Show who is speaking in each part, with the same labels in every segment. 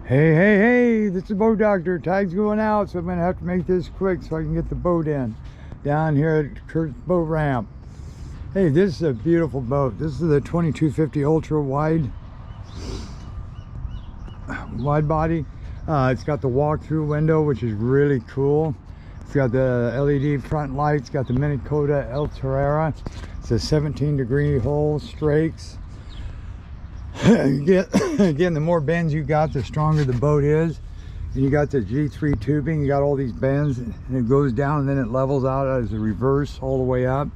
Speaker 1: Hey, this is Boat Doctor. Tide's going out, so I'm going to have to make this quick so I can get the boat in. Down here at Kurt's Boat Ramp. Hey, this is a beautiful boat. This is the 2250 Ultra wide body. It's got the walk-through window, which is really cool. It's got the LED front lights, got the Mini Coda El Terrera. It's a 17-degree hull, strakes. Again, the more bends you got, the stronger the boat is. And you got the G3 tubing, you got all these bends, and it goes down and then it levels out as a reverse all the way up.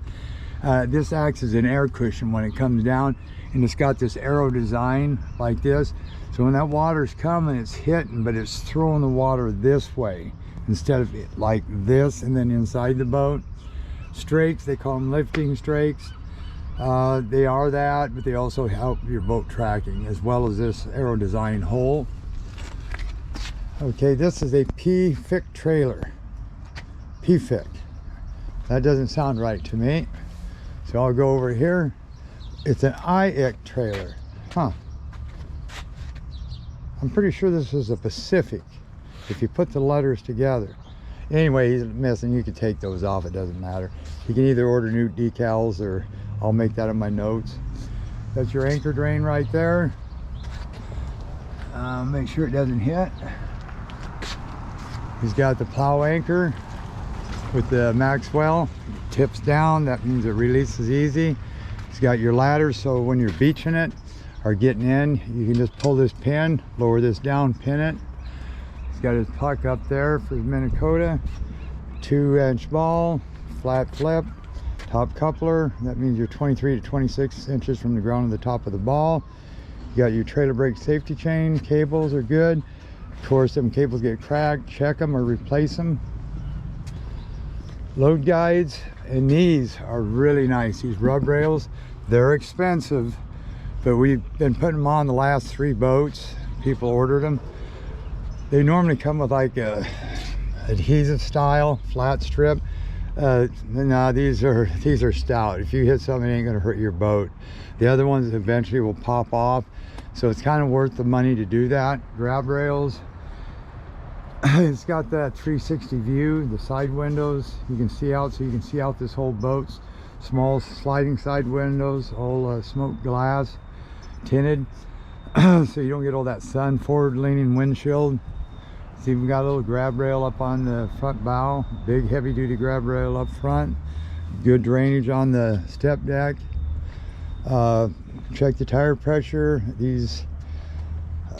Speaker 1: This acts as an air cushion when it comes down, and it's got this arrow design like this. So when that water's coming, it's hitting, but it's throwing the water this way instead of like this and then inside the boat. Strakes, they call them lifting strakes. They are that, but they also help your boat tracking, as well as this aero design hole. Okay, this is a PFIC trailer. PFIC. That doesn't sound right to me. So I'll go over here. It's an IIC trailer. Huh. I'm pretty sure this is a Pacific, if you put the letters together. Anyway, he's missing. You can take those off, it doesn't matter. You can either order new decals, or I'll make that in my notes. That's your anchor drain right there. Make sure it doesn't hit. He's got the plow anchor with the Maxwell. It tips down, that means it releases easy. He's got your ladder, so when you're beaching it or getting in, you can just pull this pin, lower this down, pin it. He's got his puck up there for his Mini Coda. 2-inch ball, flat flip, top coupler. That means you're 23 to 26 inches from the ground to the top of the ball. You got your trailer brake safety chain. Cables are good. Of course, some cables get cracked. Check them or replace them. Load guides, and these are really nice. These rub rails, they're expensive, but we've been putting them on the last 3 boats. People ordered them. They normally come with like a adhesive style flat strip. No, these are stout. If you hit something, it ain't gonna hurt your boat. The other ones eventually will pop off, so it's kind of worth the money to do that. Grab rails. It's got that 360 view, the side windows you can see out, so you can see out this whole boat. Small sliding side windows, all smoked glass, tinted, so you don't get all that sun. Forward leaning windshield. It's even got a little grab rail up on the front bow, big heavy duty grab rail up front. Good drainage on the step deck. Check the tire pressure. These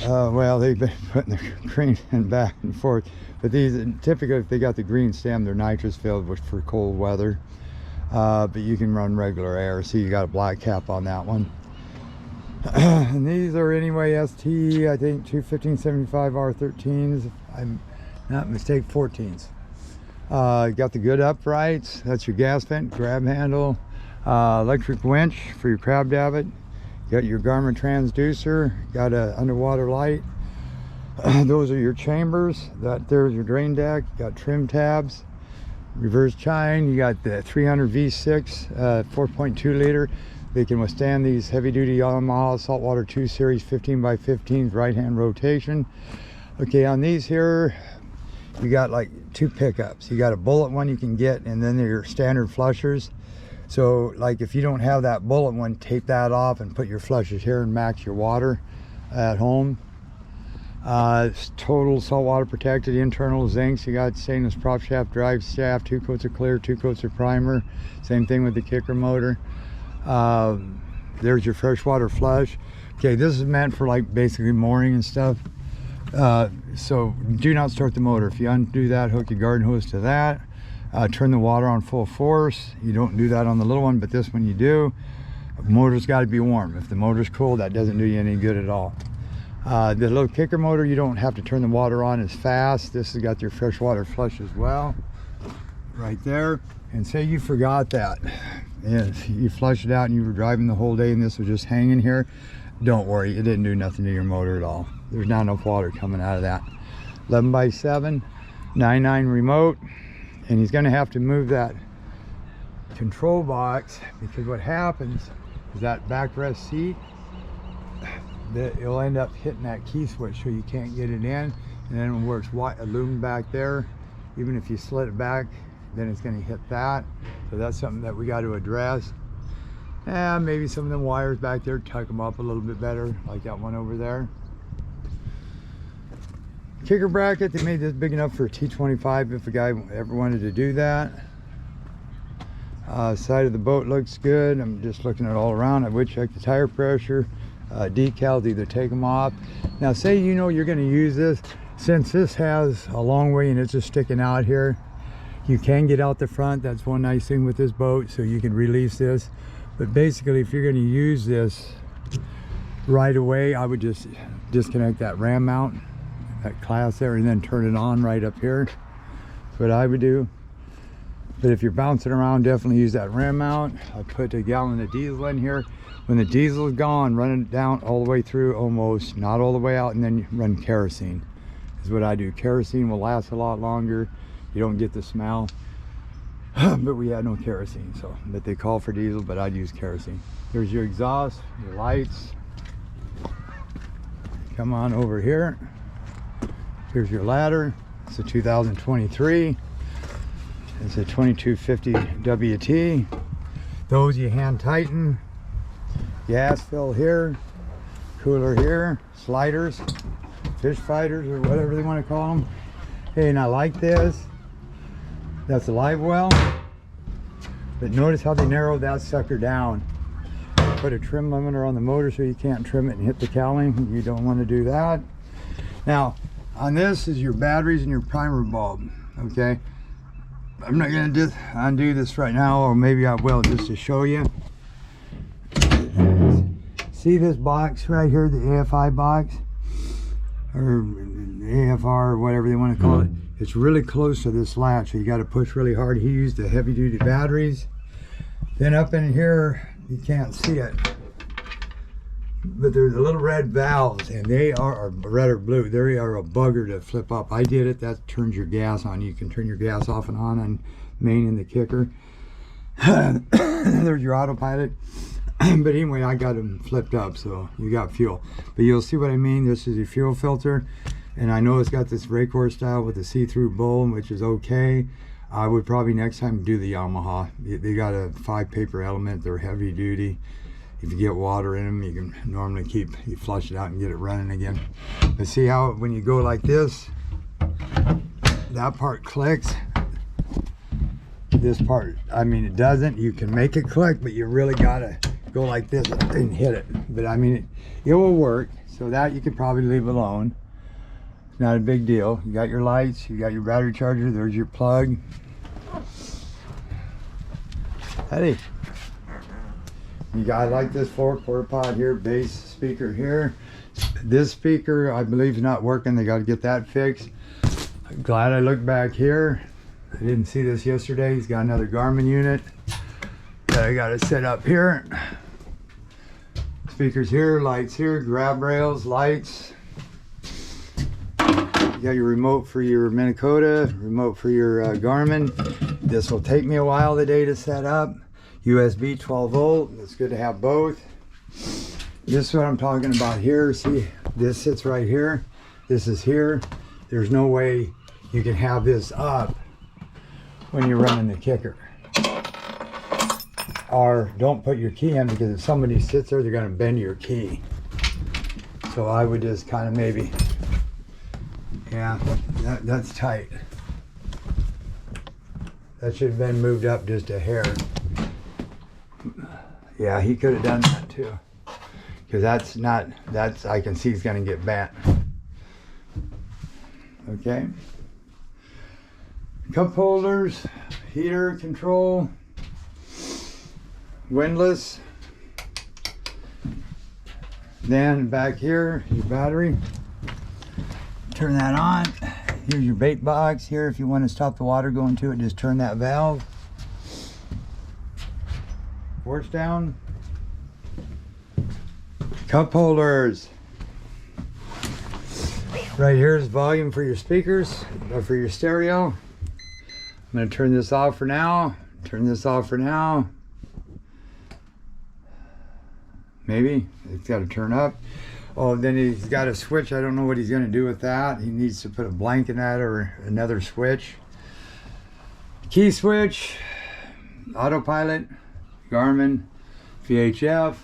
Speaker 1: well, they've been putting the green in back and forth, but these typically, if they got the green stem, they're nitrous filled, which for cold weather, but you can run regular air. See, you got a black cap on that one. And these are anyway ST, I think 215/75 R13s, if I'm not mistaken, 14s. Got the good uprights. That's your gas vent, grab handle, electric winch for your crab davit. Got your Garmin transducer, got a underwater light. Those are your chambers. There's your drain deck. Got trim tabs, reverse chine. You got the 300 V6 4.2 liter. They can withstand these heavy duty Yamaha Saltwater 2 Series 15x15s right hand rotation. Okay, on these here, you got like 2 pickups. You got a bullet one you can get, and then your standard flushers. So like if you don't have that bullet one, tape that off and put your flushers here and max your water at home. It's total saltwater protected, internal zincs. You got stainless prop shaft, drive shaft, 2 coats of clear, 2 coats of primer. Same thing with the kicker motor. There's your freshwater flush. Okay, this is meant for like basically mooring and stuff. So do not start the motor. If you undo that, hook your garden hose to that. Turn the water on full force. You don't do that on the little one, but this one you do. The motor's got to be warm. If the motor's cold, that doesn't do you any good at all. The little kicker motor, you don't have to turn the water on as fast. This has got your freshwater flush as well, right there. And say you forgot that, and you flushed it out and you were driving the whole day and this was just hanging here, don't worry, it didn't do nothing to your motor at all. There's not enough water coming out of that. 11x7 9.9 remote, and he's going to have to move that control box, because what happens is that backrest seat, that you'll end up hitting that key switch, so you can't get it in. And then where it's white illumined back there, even if you slit it back, then it's going to hit that. So that's something that we got to address. And maybe some of the wires back there, tuck them up a little bit better, like that one over there. Kicker bracket, they made this big enough for a T25 if a guy ever wanted to do that. Side of the boat looks good. I'm just looking at all around. I would check the tire pressure. Decals, either take them off. Now say you know you're going to use this, since this has a long way and it's just sticking out here, you can get out the front. That's one nice thing with this boat, so you can release this. But basically, if you're going to use this right away, I would just disconnect that ram mount, that class there, and then turn it on right up here. That's what I would do. But if you're bouncing around, definitely use that ram mount. I put a gallon of diesel in here. When the diesel is gone, run it down all the way through, almost, not all the way out, and then you run kerosene. Is what I do. Kerosene will last a lot longer. You don't get the smell. But we had no kerosene, so, but they call for diesel, but I'd use kerosene. There's your exhaust, your lights. Come on over here. Here's your ladder. It's a 2023. It's a 2250 WT. Those you hand tighten. Gas fill here, cooler here, sliders, fish fighters, or whatever they want to call them. Hey, and I like this. That's a live well. But notice how they narrowed that sucker down. Put a trim limiter on the motor so you can't trim it and hit the cowling. You don't want to do that. Now, on this is your batteries and your primer bulb, okay? I'm not going to undo this right now, or maybe I will just to show you. See this box right here, the AFI box, or AFR, or whatever they want to call it. It's really close to this latch, so you got to push really hard. He used the heavy duty batteries. Then up in here, you can't see it, but there's the little red valves, and they are red or blue. They are a bugger to flip up. I did it. That turns your gas on. You can turn your gas off and on main and the kicker. There's your autopilot. But anyway, I got them flipped up, so you got fuel. But you'll see what I mean. This is your fuel filter, and I know it's got this Raycor style with the see-through bowl, which is okay. I would probably next time do the Yamaha. They got a 5 paper element. They're heavy duty. If you get water in them, you can normally you flush it out and get it running again. But see how when you go like this, that part clicks. This part, I mean, it doesn't. You can make it click, but you really gotta go like this and hit it. But I mean, it will work. So that you could probably leave alone. It's not a big deal. You got your lights, you got your battery charger, there's your plug. Hey, you got like this quarter pod here, bass speaker here. This speaker, I believe, is not working. They got to get that fixed. I'm glad I looked back here. I didn't see this yesterday. He's got another Garmin unit that I got to set up here. Speakers here, lights here, grab rails, lights. You got your remote for your Minn Kota, remote for your Garmin. This will take me a while today to set up. USB 12 volt, it's good to have both. This is what I'm talking about here. See, this sits right here. This is here. There's no way you can have this up when you're running the kicker. Or don't put your key in, because if somebody sits there, they're going to bend your key. So I would just kind of maybe, yeah, that's tight. That should have been moved up just a hair. Yeah, he could have done that too. Because that's, I can see he's going to get bent. Okay. Cup holders, heater control, windlass. Then back here, your battery. Turn that on. Here's your bait box here. If you want to stop the water going to it, just turn that valve. Force down. Cup holders. Right here is volume for your speakers, or for your stereo. I'm going to turn this off for now. Turn this off for now. Maybe. It's got to turn up. Oh, then he's got a switch. I don't know what he's going to do with that. He needs to put a blank in that or another switch. Key switch, autopilot, Garmin, VHF,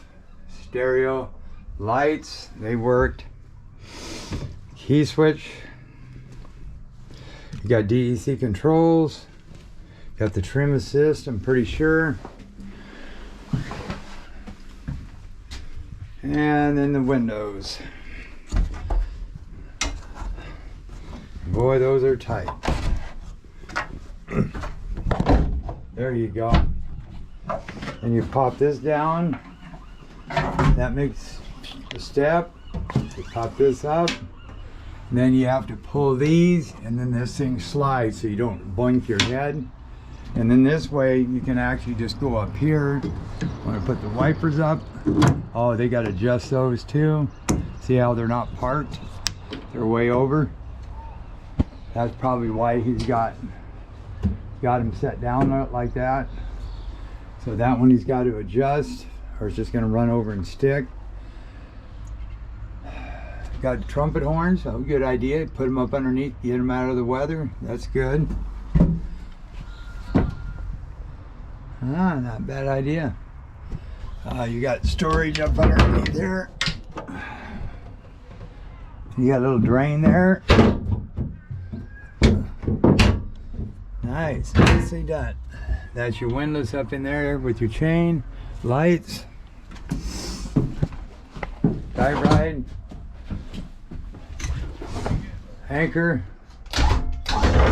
Speaker 1: stereo, lights, they worked. Key switch. You got DEC controls. Got the trim assist, I'm pretty sure. And then the windows. Boy, those are tight. There you go. And you pop this down. That makes a step. You pop this up. And then you have to pull these, and then this thing slides so you don't boink your head. And then this way you can actually just go up here. When I put the wipers up, oh, they got to adjust those too. See how they're not parked? They're way over. That's probably why he's got them set down like that. So that one he's got to adjust, or it's just going to run over and stick. Got trumpet horns, oh, good idea. Put them up underneath, get them out of the weather. That's good. Ah, not a bad idea. You got storage up underneath there. You got a little drain there. Nice, nicely done. That's your windlass up in there with your chain, lights, guide ride, anchor,